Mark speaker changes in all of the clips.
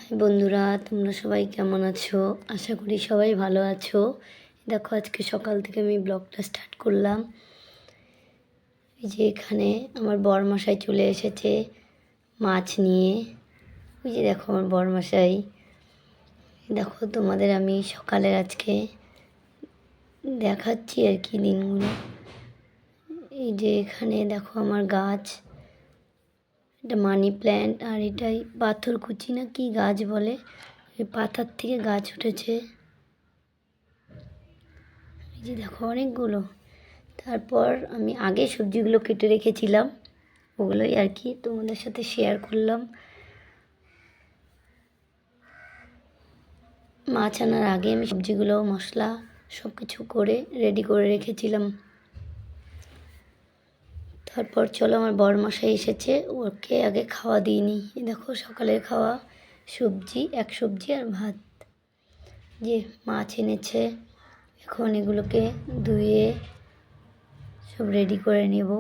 Speaker 1: High বন্ধুরা, তোমরা সবাই কেমন আছো? আশা করি সবাই ভালো আছো। দেখো আজকে সকাল থেকে আমি ব্লগটা স্টার্ট করলাম। এই যে এখানে আমার বরমশাই চলে এসেছে মাছ নিয়ে। ওই যে দেখো আমার বরমশাই। দেখো তোমাদের আমি সকালের আজকে দেখাচ্ছি আর কি দিনগুলো। এই যে এখানে দেখো আমার গাছ, এটা মানি প্ল্যান্ট, আর এটাই পাথরকুচি না কি গাছ বলে, এই পাতার থেকে গাছ উঠেছে। এই যে দেখো অনেকগুলো। তারপর আমি আগে সবজিগুলো কেটে রেখেছিলাম, ওগুলোই আর কি তোমাদের সাথে শেয়ার করলাম। মাছ আনার আগে আমি সবজিগুলো মশলা সব কিছু করে রেডি করে রেখেছিলাম। তারপর চলো আমার বরমশাই এসেছে, ওকে আগে খাওয়া দিইনি। দেখো সকালের খাওয়া সবজি, এক সবজি আর ভাত। যে মাছ এনেছে, এখন এগুলোকে ধুয়ে সব রেডি করে নেব।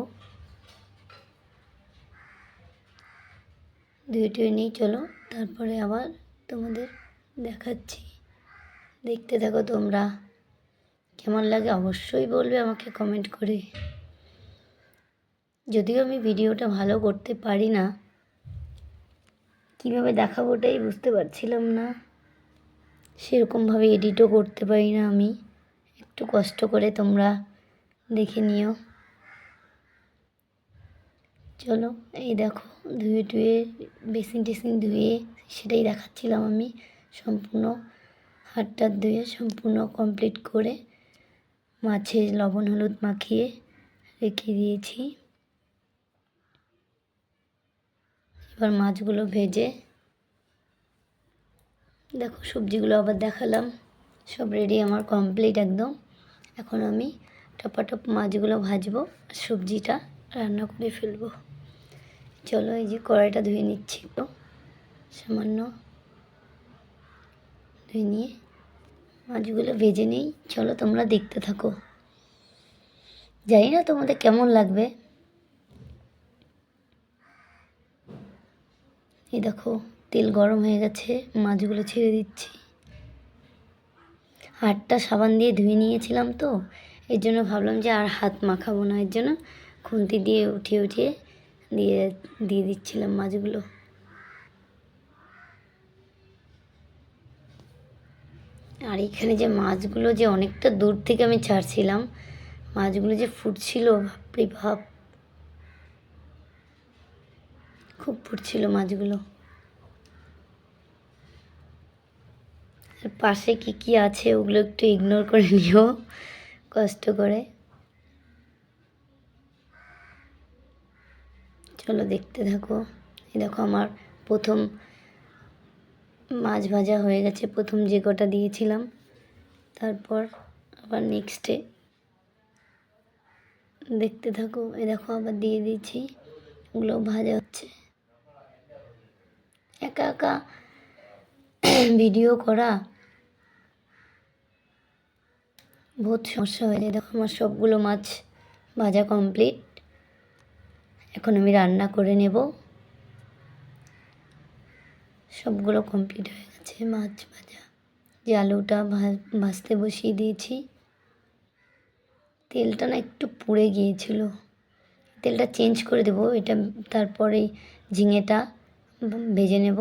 Speaker 1: ধুয়ে টুয়ে নিই, চলো তারপরে আবার তোমাদের দেখাচ্ছি। দেখতে থাকো তোমরা, কেমন লাগে অবশ্যই বলবে আমাকে কমেন্ট করে। যদিও আমি ভিডিওটা ভালো করতে পারি না, কীভাবে দেখাবো ওটাই বুঝতে পারছিলাম না। সেরকমভাবে এডিটও করতে পারি না আমি, একটু কষ্ট করে তোমরা দেখে নিও। চলো এই দেখো ধুয়ে টুয়ে বেসিন টেসিন ধুয়ে সেটাই দেখাচ্ছিলাম আমি। সম্পূর্ণ হাতটা ধুয়ে সম্পূর্ণ কমপ্লিট করে মাছে লবণ হলুদ মাখিয়ে রেখে দিয়েছি। এবার মাছগুলো ভেজে, দেখো সবজিগুলো আবার দেখালাম, সব রেডি আমার কমপ্লিট একদম। এখন আমি টপাটপ মাছগুলো ভাজবো আর সবজিটা রান্না করে ফেলবো। চলো এই যে কড়াইটা ধুয়ে নিচ্ছি, তো সামান্য ধুয়ে নিয়ে মাছগুলো ভেজে নিই। চলো তোমরা দেখতে থাকো, জানি না তোমাদের কেমন লাগবে। এই দেখো তেল গরম হয়ে গেছে, মাছগুলো ছেড়ে দিচ্ছি। হাতটা সাবান দিয়ে ধুয়ে নিয়েছিলাম, তো এর জন্য ভাবলাম যে আর হাত মাখাবো না, এর জন্য খুন্তি দিয়ে উঠিয়ে উঠিয়ে দিয়ে দিচ্ছিলাম মাছগুলো। আর এখানে যে মাছগুলো যে অনেকটা দূর থেকে আমি ছাড়ছিলাম, মাছগুলো যে ফুটছিল বাপরে বাপ, খুব ফুটছিল মাছগুলো। আর পাশে কি কি আছে ওগুলো একটু ইগনোর করে নিও কষ্ট করে। চলো দেখতে থাকো। এই দেখো আমার প্রথম মাছ ভাজা হয়ে গেছে, প্রথম যে কটা দিয়েছিলাম। তারপর আবার নেক্সটে দেখতে থাকো। এই দেখো আবার দিয়ে দিয়েছি, ওগুলো ভাজা হচ্ছে। একা একা ভিডিও করা বহুত সমস্যা হয়ে যায়। দেখো আমার সবগুলো মাছ ভাজা কমপ্লিট, এখন আমি রান্না করে নেব। সবগুলো কমপ্লিট হয়ে গেছে মাছ ভাজা। যে আলুটা ভাজতে বসিয়ে দিয়েছি, তেলটা না একটু পুড়ে গিয়েছিল, তেলটা চেঞ্জ করে দেবো এটা। তারপরে ঝিঙেটা ভেজে নেব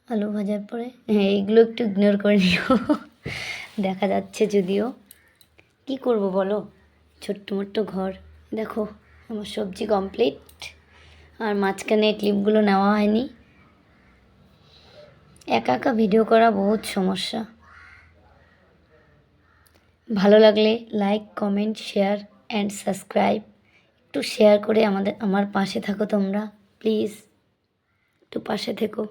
Speaker 1: আলু ভাজার পরে। হ্যাঁ এইগুলো একটু ইগনোর করে নিও, দেখা যাচ্ছে যদিও, কি করব বলো, ছোট্ট মোট্ট ঘর। দেখো আমার সবজি কমপ্লিট, আর মাঝখানে ক্লিপগুলো নেওয়া হয়নি। একা একা ভিডিও করা বহুত সমস্যা। ভালো লাগলে like comment share and subscribe, একটু শেয়ার করে আমার পাশে থাকো তোমরা প্লিজ, একটু পাশে থেকো।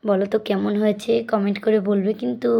Speaker 1: বলো তো কেমন হয়েছে, কমেন্ট করে বলবে কিন্তু।